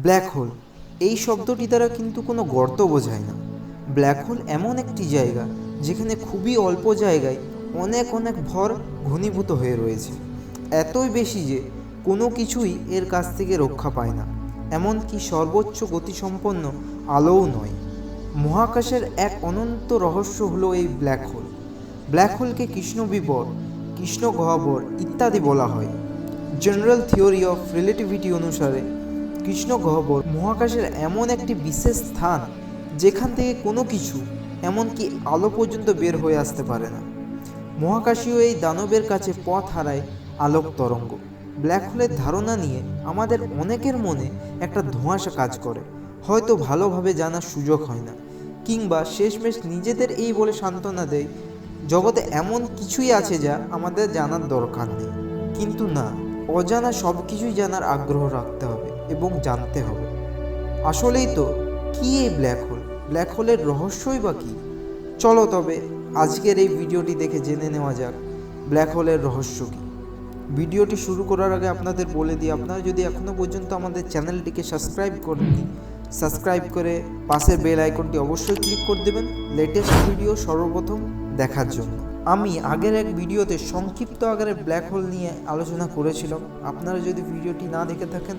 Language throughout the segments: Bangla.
ব্ল্যাক হোল এই শব্দটি দ্বারা কিন্তু কোনো গর্ত বোঝায় না। ব্ল্যাক হোল এমন একটি জায়গা যেখানে খুবই অল্প জায়গায় অনেক অনেক ভর ঘনীভূত হয়ে রয়েছে, এতই বেশি যে কোনো কিছুই এর কাছ থেকে রক্ষা পায় না, এমনকি সর্বোচ্চ গতিসম্পন্ন আলোও নয়। মহাকাশের এক অনন্ত রহস্য হলো এই ব্ল্যাক হোল। ব্ল্যাক হোলকে কৃষ্ণবিবর, কৃষ্ণগহ্বর ইত্যাদি বলা হয়। জেনারেল থিওরি অফ রিলেটিভিটি অনুসারে কৃষ্ণগহ্বর মহাকাশের এমন একটি বিশেষ স্থান যেখান থেকে কোনো কিছু, এমনকি আলো পর্যন্ত বের হয়ে আসতে পারে না। মহাকাশীয় এই দানবের কাছে পথ হারায় আলোক তরঙ্গ। ব্ল্যাক হোলের ধারণা নিয়ে আমাদের অনেকের মনে একটা ধোঁয়াশা কাজ করে, হয়তো ভালোভাবে জানার সুযোগ হয় না, কিংবা শেষমেশ নিজেদের এই বলে সান্ত্বনা দেয় জগতে এমন কিছুই আছে যা আমাদের জানার দরকার নেই। কিন্তু না, অজানা সব কিছুই জানার আগ্রহ রাখতে হবে এবং জানতে হবে। আসলেই তো কী এই ব্ল্যাক হোল? ব্ল্যাক হোলের রহস্যই বা কী? চলো তবে আজকের এই ভিডিওটি দেখে জেনে নেওয়া যাক ব্ল্যাক হোলের রহস্য কী। ভিডিওটি শুরু করার আগে আপনাদের বলে দিই, আপনারা যদি এখনও পর্যন্ত আমাদের চ্যানেলটিকে সাবস্ক্রাইব করেননি, সাবস্ক্রাইব করে পাশের বেল আইকনটি অবশ্যই ক্লিক করে দেবেন লেটেস্ট ভিডিও সর্বপ্রথম দেখার জন্য। আমি আগের এক ভিডিওতে সংক্ষিপ্ত আকারে ব্ল্যাক হোল নিয়ে আলোচনা করেছিলাম। আপনারা যদি ভিডিওটি না দেখে থাকেন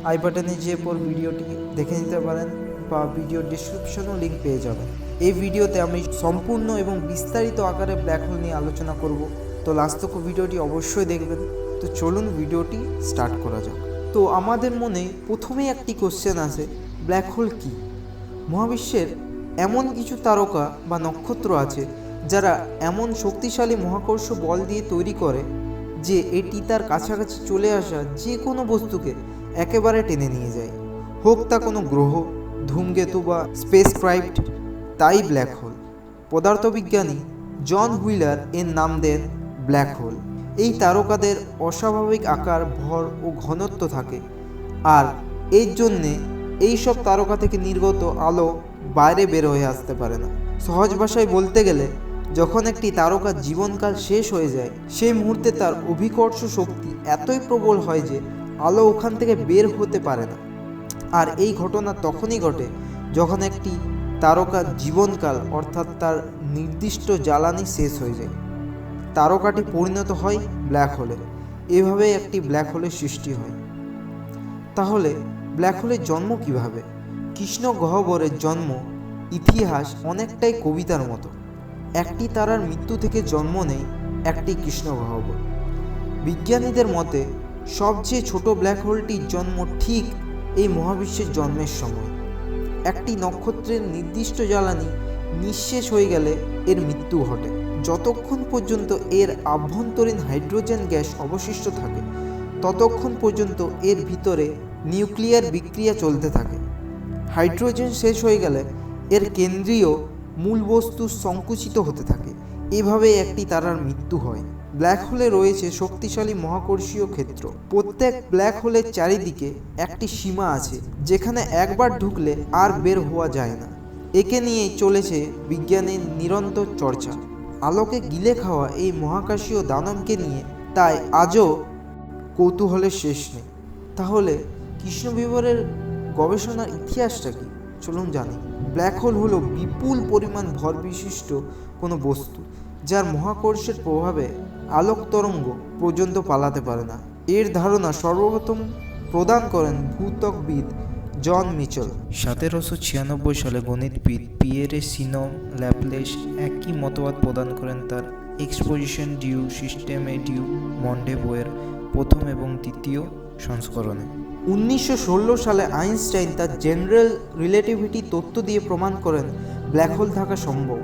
আই বাটনে যেয়ে পর ভিডিওটি দেখে নিতে পারেন বা ভিডিও ডিসক্রিপশনেও লিঙ্ক পেয়ে যাবেন। এই ভিডিওতে আমি সম্পূর্ণ এবং বিস্তারিত আকারে ব্ল্যাক হোল নিয়ে আলোচনা করব, তো লাস্ট তক ভিডিওটি অবশ্যই দেখবেন। তো চলুন ভিডিওটি স্টার্ট করা যাক। তো আমাদের মনে প্রথমেই একটি কোশ্চেন আসে, ব্ল্যাক হোল কী? মহাবিশ্বের এমন কিছু তারকা বা নক্ষত্র আছে যারা এমন শক্তিশালী মহাকর্ষ বল দিয়ে তৈরি করে যে এটি তার কাছাকাছি চলে আসা যে কোনো বস্তুকে একেবারে টেনে নিয়ে যায়, হোক তা কোনো গ্রহ, ধূমকেতু বা স্পেসক্রাফট। তাই ব্ল্যাক হোল। পদার্থবিজ্ঞানী জন হুইলার এর নাম দেন ব্ল্যাক হোল। এই তারকাদের অস্বাভাবিক আকার, ভর ও ঘনত্ব থাকে, আর এর জন্যে এইসব তারকা থেকে নির্গত আলো বাইরে বের হয়ে আসতে পারে না। সহজ ভাষায় বলতে গেলে, যখন একটি তারকার জীবনকাল শেষ হয়ে যায় সেই মুহূর্তে তার অভিকর্ষ শক্তি এতই প্রবল হয় যে আলো ওখান থেকে বের হতে পারে না। আর এই ঘটনা তখনই ঘটে যখন একটি তারকার জীবনকাল অর্থাৎ তার নির্দিষ্ট জ্বালানি শেষ হয়ে যায়। তারকাটি পরিণত হয় ব্ল্যাক হোলে। এভাবে একটি ব্ল্যাক হোলের সৃষ্টি হয়। তাহলে ব্ল্যাক হোলের জন্ম কিভাবে? কৃষ্ণগহ্বরের জন্ম ইতিহাস অনেকটাই কবিতার মতো। একটি তারার মৃত্যু থেকে জন্ম নেয় একটি কৃষ্ণগহ্বর। বিজ্ঞানীদের মতে সবচেয়ে ছোট ব্ল্যাক হোলটির জন্ম ঠিক এই মহাবিশ্বের জন্মের সময়। একটি নক্ষত্রের নির্দিষ্ট জ্বালানি নিঃশেষ হয়ে গেলে এর মৃত্যু ঘটে। যতক্ষণ পর্যন্ত এর আভ্যন্তরীণ হাইড্রোজেন গ্যাস অবশিষ্ট থাকে ততক্ষণ পর্যন্ত এর ভিতরে নিউক্লিয়ার বিক্রিয়া চলতে থাকে। হাইড্রোজেন শেষ হয়ে গেলে এর কেন্দ্রীয় মূল বস্তু সংকুচিত হতে থাকে। এভাবে একটি তারার মৃত্যু হয়। ব্ল্যাক হোলে রয়েছে শক্তিশালী মহাকর্ষীয় ক্ষেত্র। প্রত্যেক ব্ল্যাক হোলের চারিদিকে একটি সীমা আছে যেখানে একবার ঢুকলে আর বের হওয়া যায় না। একে নিয়েই চলেছে বিজ্ঞানের নিরন্তর চর্চা। আলোকে গিলে খাওয়া এই মহাকাশীয় দানবকে নিয়ে তাই আজও কৌতূহলের শেষ নেই। তাহলে কৃষ্ণবিবরের গবেষণার ইতিহাসটা কি? চলুন জানি। ব্ল্যাক হোল হলো বিপুল পরিমাণ ভর বিশিষ্ট কোনো বস্তু যার মহাকর্ষের প্রভাবে আলোক তরঙ্গ পর্যন্ত পালাতে পারে না। এর ধারণা সর্বপ্রথম প্রদান করেন ভূত্বকবিদ জন মিচেল। 1796 সালে গণিতবিদ পিয়েরে সিনম ল্যাপ্লেস একই মতবাদ প্রদান করেন তার এক্সপোজিশন ডিউ সিস্টেমে ডিউ মন্ডে বইয়ের প্রথম এবং দ্বিতীয় সংস্করণে। 1916 সালে আইনস্টাইন তার জেনারেল রিলেটিভিটি তত্ত্ব দিয়ে প্রমাণ করেন ব্ল্যাক হোল থাকা সম্ভব।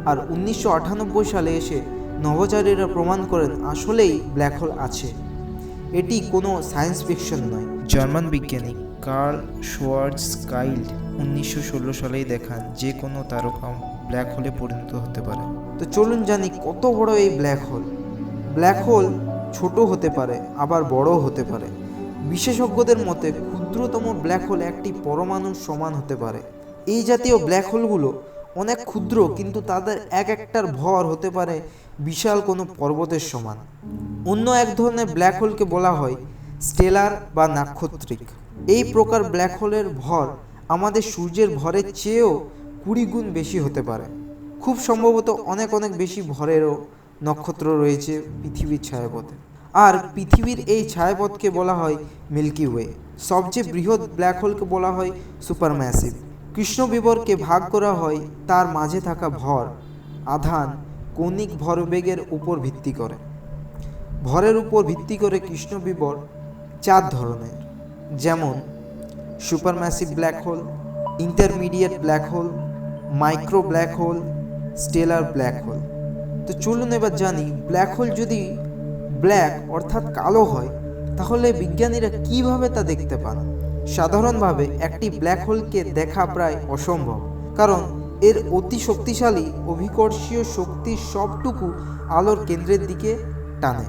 আর 1998 সালে এসে নভোচারীরা প্রমাণ করেন আসলেই ব্ল্যাক হোল আছে। এটি কোনো সায়েন্স ফিকশন নয়। জার্মান বিজ্ঞানী কার্ল শোয়ার্জস্কাইল্ড 1916 সালেই দেখান যে কোনো তারকা ব্ল্যাক হোলে পরিণত হতে পারে। তো চলুন জানি কত বড় এই ব্ল্যাক হোল। ব্ল্যাক হোল ছোট হতে পারে আবার বড়ও হতে পারে। বিশেষজ্ঞদের মতে ক্ষুদ্রতম ব্ল্যাক হোল একটি পরমাণুর সমান হতে পারে। এই জাতীয় ব্ল্যাক হোলগুলো অনেক ক্ষুদ্র, কিন্তু তাদের এক একটার ভর হতে পারে বিশাল কোনো পর্বতের সমান। অন্য এক ধরনের ব্ল্যাক হোলকে বলা হয় স্টেলার বা নাক্ষত্রিক। এই প্রকার ব্ল্যাক হোলের ভর আমাদের সূর্যের ভরের চেয়েও 20 গুণ বেশি হতে পারে। খুব সম্ভবত অনেক অনেক বেশি ভরেরও নক্ষত্র রয়েছে পৃথিবীর ছায়াপথে। আর পৃথিবীর এই ছায়াপথকে বলা হয় মিল্কি ওয়ে। সবচেয়ে বৃহৎ ব্ল্যাক হোলকে বলা হয় সুপারম্যাসিভ। কৃষ্ণবিবরকে ভাগ করা হয় তার মাঝে থাকা ভর, আধান, কৌণিক ভরবেগের উপর ভিত্তি করে। ভরের উপর ভিত্তি করে কৃষ্ণবিবর 4 ধরনের, যেমন supermassive black hole, intermediate black hole, micro black hole, stellar black hole. তো চলুন এবার জানি ব্ল্যাক হোল যদি ব্ল্যাক অর্থাৎ কালো হয় তাহলে বিজ্ঞানীরা কিভাবে তা দেখতে পান। সাধারণভাবে একটি ব্ল্যাক হোলকে দেখা প্রায় অসম্ভব, কারণ এর অতি শক্তিশালী অভিকর্ষীয় শক্তি সবটুকু আলোর কেন্দ্রের দিকে টানে।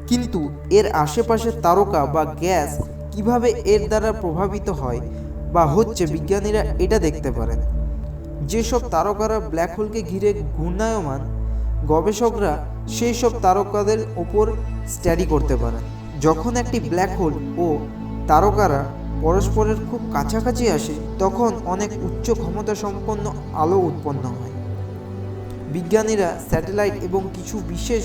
কিন্তু এর আশেপাশের তারকা বা গ্যাস কিভাবে এর দ্বারা প্রভাবিত হয় বা হচ্ছে বিজ্ঞানীরা এটা দেখতে পারেন। যেসব তারকারা ব্ল্যাক হোলকে ঘিরে ঘূর্ণায়মান, গবেষকরা সেই সব তারকাদের ওপর স্টাডি করতে পারেন। যখন একটি ব্ল্যাক হোল ও তারকারা পরস্পরের খুব কাছাকাছি আসে তখন অনেক উচ্চ ক্ষমতা সম্পন্ন আলো উৎপন্ন হয়। বিজ্ঞানীরা স্যাটেলাইট এবং কিছু বিশেষ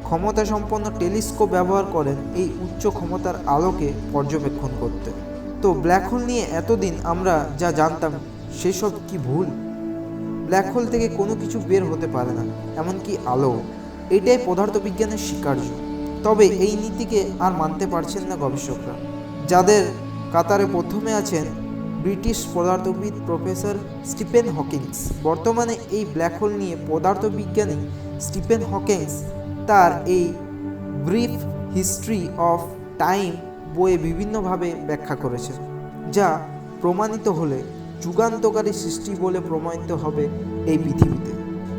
ক্ষমতা সম্পন্ন টেলিস্কোপ ব্যবহার করেন এই উচ্চ ক্ষমতার আলোকে পর্যবেক্ষণ করতে। তো ব্ল্যাক হোল নিয়ে এতদিন আমরা যা জানতাম সেসব কি ভুল? ব্ল্যাক হোল থেকে কোনো কিছু বের হতে পারে না, এমনকি আলো। এটাই পদার্থবিজ্ঞানের স্বীকার্য। তবে এই নীতিকে আর মানতে পারছেন না গবেষকরা, যাদের কাতারে প্রথমে আছেন ব্রিটিশ পদার্থবিদ প্রফেসর স্টিফেন হকিংস। বর্তমানে এই ব্ল্যাক হোল নিয়ে পদার্থবিজ্ঞানী স্টিফেন হকিংস তার এই ব্রিফ হিস্ট্রি অফ টাইম বইয়ে বিভিন্নভাবে ব্যাখ্যা করেছেন, যা প্রমাণিত হলে যুগান্তকারী সৃষ্টি বলে প্রমাণিত হবে এই পৃথিবীতে।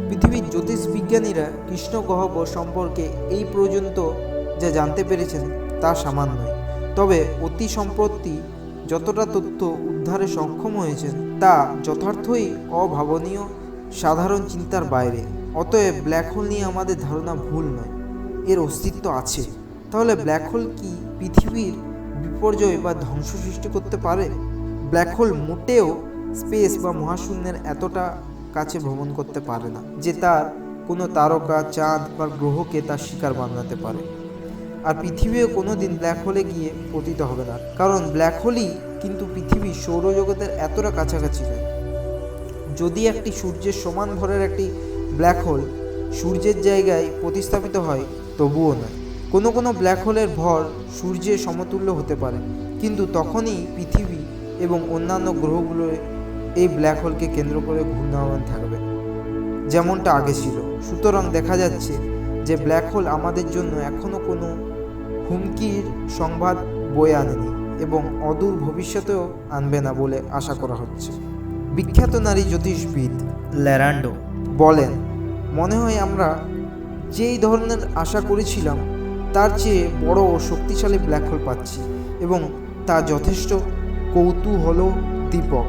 পৃথিবীর জ্যোতিষবিজ্ঞানীরা ণগহবর সম্পর্কে এই পর্যন্ত যা জানতে পেরেছেন তা সামান্যই। তবে অতি সম্প্রতি যতটা তথ্য উদ্ধারে সক্ষম হয়েছেন তা যথার্থই অভাবনীয়, সাধারণ চিন্তার বাইরে। অতএব ব্ল্যাক হোল নিয়ে আমাদের ধারণা ভুল নয়, এর অস্তিত্ব আছে। তাহলে ব্ল্যাক হোল কি পৃথিবীর বিপর্যয় বা ধ্বংস সৃষ্টি করতে পারে? ব্ল্যাক হোল মোটেও স্পেস বা মহাশূন্যের এতটা কাছে ভ্রমণ করতে পারে না যে তার কোনো তারকা, চাঁদ বা গ্রহকে তার শিকার বানাতে পারে। আর পৃথিবীও কোনো দিন ব্ল্যাক হোলে গিয়ে পতিত হবে না, কারণ ব্ল্যাক হোলই কিন্তু পৃথিবী সৌরজগতের এতটা কাছাকাছি নয়। যদি একটি সূর্যের সমান ভরের একটি ব্ল্যাক হোল সূর্যের জায়গায় প্রতিস্থাপিত হয় তবুও নয়। কোনো কোনো ব্ল্যাক হোলের ভর সূর্যের সমতুল্য হতে পারে, কিন্তু তখনই পৃথিবী এবং অন্যান্য গ্রহগুলো এই ব্ল্যাক হোলকে কেন্দ্র করে ঘূর্ণায়মান থাকবে, যেমনটা আগে ছিল। সুতরাং দেখা যাচ্ছে যে ব্ল্যাক হোল আমাদের জন্য এখনও কোনো হুমকির সংবাদ বয়ে আনেনি এবং অদূর ভবিষ্যতেও আনবে না বলে আশা করা হচ্ছে। বিখ্যাত নারী জ্যোতিষবিদ ল্যারান্ডো বলেন, মনে হয় আমরা যেই ধরনের আশা করেছিলাম তার চেয়ে বড় ও শক্তিশালী ব্ল্যাক হোল পাচ্ছি এবং তা যথেষ্ট কৌতূহলোদ্দীপক।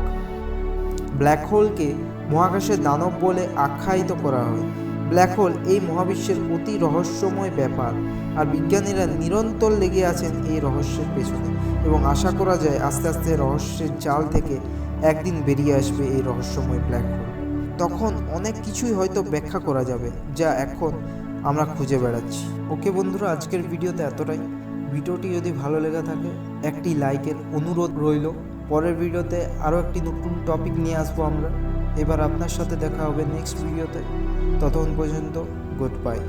ব্ল্যাক হোলকে মহাকাশের দানব বলে আখ্যায়িত করা হয়। ব্ল্যাক হোল এই মহাবিশ্বের অতি রহস্যময় ব্যাপার, আর বিজ্ঞানীরা নিরন্তর লেগে আছেন এই রহস্যের পেছনে এবং আশা করা যায় আস্তে আস্তে রহস্যের জাল থেকে একদিন বেরিয়ে আসবে এই রহস্যময় ব্ল্যাক হোল। তখন অনেক কিছুই হয়তো ব্যাখ্যা করা যাবে যা এখন আমরা খুঁজে বেড়াচ্ছি। ওকে বন্ধুরা, আজকের ভিডিওতে এতটাই। ভিডিওটি যদি ভালো লেগে থাকে একটি লাইকের অনুরোধ রইল। পরের ভিডিওতে আরও একটি নতুন টপিক নিয়ে আসবো আমরা। এবার আপনার সাথে দেখা হবে নেক্সট ভিডিওতে। ততক্ষণ পর্যন্ত গুড বাই।